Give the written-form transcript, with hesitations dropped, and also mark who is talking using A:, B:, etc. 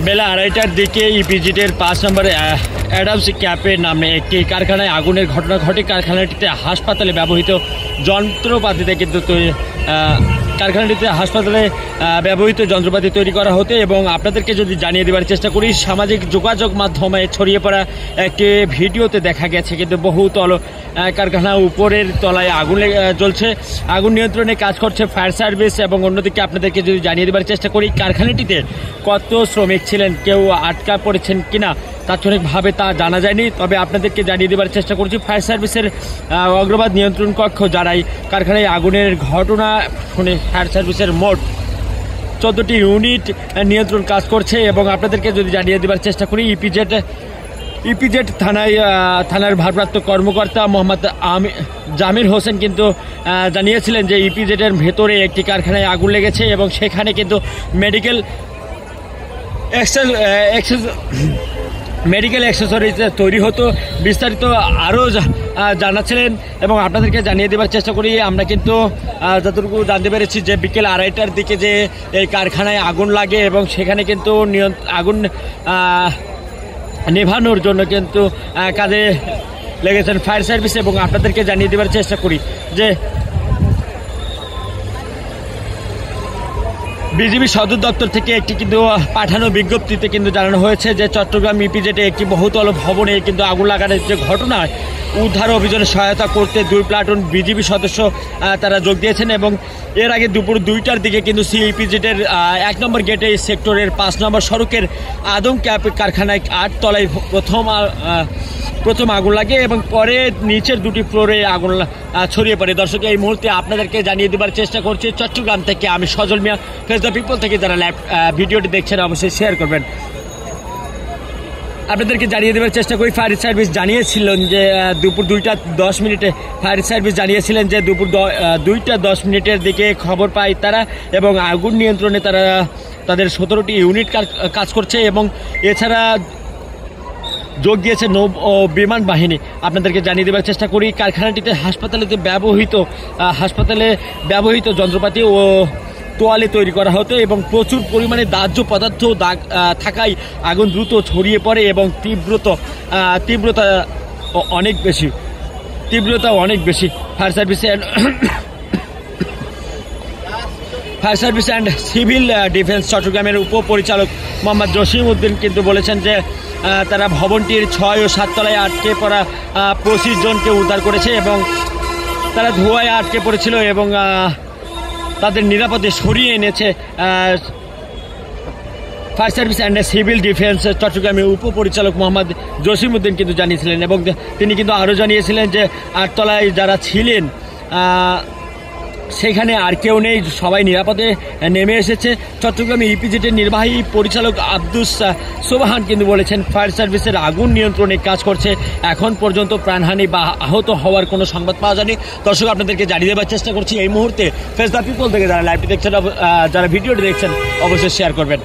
A: বেলা 2:30টার দিকে ইপিজেডের 5 নম্বর অ্যাডামস ক্যাপের নামে একটি কারখানায় আগুনের ঘটনা ঘটে। কারখানাটিতে হাসপাতালে ব্যবহৃত যন্ত্রপাতিতে কিন্তু হাসপাতালে ব্যবহৃত যন্ত্রপাতি তৈরি করা হতো। এবং আপনাদেরকে যদি জানিয়ে দেওয়ার চেষ্টা করি, সামাজিক যোগাযোগ মাধ্যমে ছড়িয়ে পড়া একটি ভিডিওতে দেখা গেছে কিন্তু বহুতল কারখানা উপরের তলায় আগুন জ্বলছে। আগুন নিয়ন্ত্রণে কাজ করছে ফায়ার সার্ভিস। এবং অন্যদিকে আপনাদেরকে যদি জানিয়ে দেওয়ার চেষ্টা করি, কারখানাটিতে কত শ্রমিক ছিলেন, কেউ আটকা পড়েছেন কিনা তাৎক্ষণিকভাবে তা জানা যায়নি। তবে আপনাদেরকে জানিয়ে দেওয়ার চেষ্টা করছি, ফায়ার সার্ভিসের অগ্রবাদ নিয়ন্ত্রণ কক্ষ যারাই কারখানায় আগুনের ঘটনা শুনে ফায়ার সার্ভিসের মোট 14টি ইউনিট নিয়ন্ত্রণ কাজ করছে। এবং আপনাদেরকে যদি জানিয়ে দেওয়ার চেষ্টা করি, ইপিজেড থানার ভারপ্রাপ্ত কর্মকর্তা মোহাম্মদ জামির হোসেন কিন্তু জানিয়েছিলেন যে ইপিজেডের ভেতরে একটি কারখানায় আগুন লেগেছে এবং সেখানে কিন্তু মেডিকেল অ্যাক্সেসরিজ তৈরি হতো। বিস্তারিত আরও জানাচ্ছিলেন এবং আপনাদেরকে জানিয়ে দেওয়ার চেষ্টা করি, আমরা কিন্তু যতটুকু জানতে পেরেছি যে বিকেল 2:30টার দিকে যে এই কারখানায় আগুন লাগে এবং সেখানে কিন্তু আগুন নেভানোর জন্য কিন্তু কাজে লেগেছেন ফায়ার সার্ভিস। এবং আপনাদেরকে জানিয়ে দেওয়ার চেষ্টা করি যে বিজিবি সদর দপ্তর থেকে একটি কিন্তু পাঠানো বিজ্ঞপ্তিতে কিন্তু জানানো হয়েছে যে চট্টগ্রাম ইপিজেডে একটি বহুতল ভবনে কিন্তু আগুন লাগানোর যে ঘটনায় উদ্ধার অভিযানে সহায়তা করতে 2 প্লাটুন বিজিবি সদস্য তারা যোগ দিয়েছেন। এবং এর আগে দুপুর 2টার দিকে কিন্তু ইপিজেডের 1 নম্বর গেটে সেক্টরের 5 নম্বর সড়কের আদম ক্যাপ কারখানায় 8 তলায় প্রথম আগুন লাগে এবং পরে নিচের 2টি ফ্লোরে আগুন ছড়িয়ে পড়ে। দর্শক, এই মুহূর্তে আপনাদেরকে জানিয়ে দেওয়ার চেষ্টা করছি চট্টগ্রাম থেকে আমি সজল মিয়া, ফেস দ্য পিপল থেকে। যারা লাইভ ভিডিওটি দেখছেন অবশ্যই শেয়ার করবেন। আপনাদেরকে জানিয়ে দেওয়ার চেষ্টা করি, ফায়ার সার্ভিস জানিয়েছিলেন যে দুপুর 2:10 ফায়ার সার্ভিস জানিয়েছিলেন যে দুপুর 2:10 দিকে খবর পায় তারা এবং আগুন নিয়ন্ত্রণে তাদের 17টি ইউনিট কাজ করছে। এবং এছাড়া যোগ দিয়েছে নৌ ও বিমান বাহিনী। আপনাদেরকে জানিয়ে দেওয়ার চেষ্টা করি, কারখানাটিতে হাসপাতালে ব্যবহৃত যন্ত্রপাতি ও তোয়ালে তৈরি করা হতো এবং প্রচুর পরিমাণে দাহ্য পদার্থ থাকায় আগুন দ্রুত ছড়িয়ে পড়ে এবং তীব্রতা অনেক বেশি। Fire service and civil defence চট্টগ্রামের উপপরিচালক মোহাম্মদ জসিম উদ্দিন কিন্তু বলেছেন যে তারা ভবনটির 6 ও 7 তলায় আটকে পড়া 25 জনকে উদ্ধার করেছে এবং তারা ধোঁয়ায় আটকে পড়েছিল এবং তাদের নিরাপদে সরিয়ে এনেছে। Fire service and civil defence চট্টগ্রামের উপপরিচালক মোহাম্মদ জসিম উদ্দিন কিন্তু জানিয়েছিলেন এবং তিনি কিন্তু আরও জানিয়েছিলেন যে 8 তলায় যারা ছিলেন সেখানে আর কেউ নেই, সবাই নিরাপদে নেমে এসেছে। চট্টগ্রামে ইপিজেডের নির্বাহী পরিচালক আব্দুস সোবাহান কিন্তু বলেছেন ফায়ার সার্ভিসের আগুন নিয়ন্ত্রণে কাজ করছে। এখন পর্যন্ত প্রাণহানি বা আহত হওয়ার কোনো সংবাদ পাওয়া যায়নি। দর্শক, আপনাদেরকে জানিয়ে দেওয়ার চেষ্টা করছি এই মুহূর্তে ফেস দ্য পিপল থেকে যারা লাইভটি দেখছেন, যারা ভিডিওটি দেখছেন অবশ্যই শেয়ার করবেন।